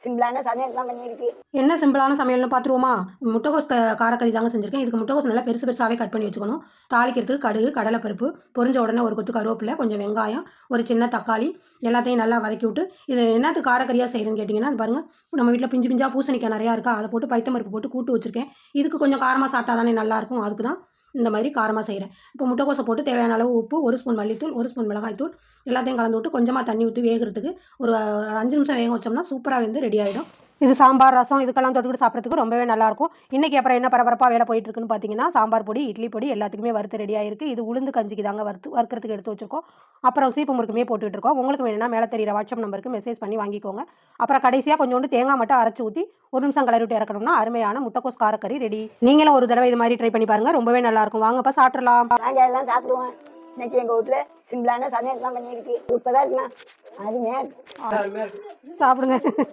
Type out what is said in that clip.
சிம்பிளான சமையல் தான் பண்ணியிருக்கு. என்ன சிம்பிளான சமையல்னு பார்த்துருவோமா? முட்டைகோஸ் காரக்கறி தாங்க செஞ்சுருக்கேன். இதுக்கு முட்டைகோஸ் நல்லா பெருசு பெருசாகவே கட் பண்ணி வச்சுக்கணும். தாளிக்கிறதுக்கு கடுகு, கடலைப்பருப்பு, பொரிஞ்ச உடனே ஒரு கொத்து கருவேப்பிலை, கொஞ்சம் வெங்காயம், ஒரு சின்ன தக்காளி எல்லாத்தையும் நல்லா வதக்கி விட்டு, இது என்னத்துக்கு காரக்கறியாக செய்கிறேன்னு கேட்டிங்கன்னா பாருங்கள், நம்ம வீட்டில் பிஞ்சு பிஞ்சாக பூசணிக்காய் நிறையா இருக்கா, அதை போட்டு பைத்தம் பருப்பு போட்டு கூட்டு வச்சுருக்கேன். இதுக்கு கொஞ்சம் காரமாக சாப்பிட்டா தானே நல்லாயிருக்கும், அதுக்கு தான் இந்த மாதிரி காரமாக செய்கிறேன். இப்போ முட்டைக்கோஸை போட்டு தேவையான அளவு உப்பு, 1 ஸ்பூன் மல்லித்தூள், 1 ஸ்பூன் மிளகாய்த்தூள் எல்லாத்தையும் கலந்து விட்டு கொஞ்சமாக தண்ணி ஊற்றி வேகிறதுக்கு ஒரு 5 நிமிஷம் வேக வச்சோம்னா சூப்பராக வந்து ரெடி ஆகிடும். இது சாம்பார், ரசம் இதுக்கெல்லாம் தொட்டுக்கிட்டு சாப்பிட்றதுக்கு ரொம்பவே நல்லாயிருக்கும். இன்றைக்கி அப்புறம் என்ன பரபரப்பாக வேலை போயிட்டுருக்குன்னு பார்த்தீங்கன்னா, சாம்பார் பொடி, இட்லி பொடி எல்லாத்துக்குமே வறுத்து ரெடி ஆகிருக்கு. இது உளுந்து கஞ்சிக்கு தாங்க வறுக்கிறதுக்கு எடுத்து வச்சுருக்கோம். அப்புறம் சீப்பு முறுக்குமே போட்டுட்ருக்கோம். உங்களுக்கு வேணும்னா மேலே தெரியிற வாட்ஸ்அப் நம்பருக்கு மெசேஜ் பண்ணி வாங்கிக்கோங்க. அப்புறம் கடைசியாக கொஞ்சோண்டு தேங்காய் மட்டும் அரைச்சி ஊற்றி 1 நிமிஷம் கலரி விட்டு இறக்கணும்னா அருமையான முட்டைக்கோஸ் காரக்கறி ரெடி. நீங்களும் ஒரு தடவை இது மாதிரி ட்ரை பண்ணி பாருங்கள், ரொம்பவே நல்லாயிருக்கும். வாங்கப்பா சாப்பிட்றலாம். நாங்கள் எல்லாம் சாப்பிடுவோம். இன்னைக்கு எங்கள் வீட்டில் சிம்பிளான சமையல் தான் பண்ணியிருக்கு. சூப்பராக இருக்குண்ணா. அருமையாக இருக்கு. சாப்பிடுங்க.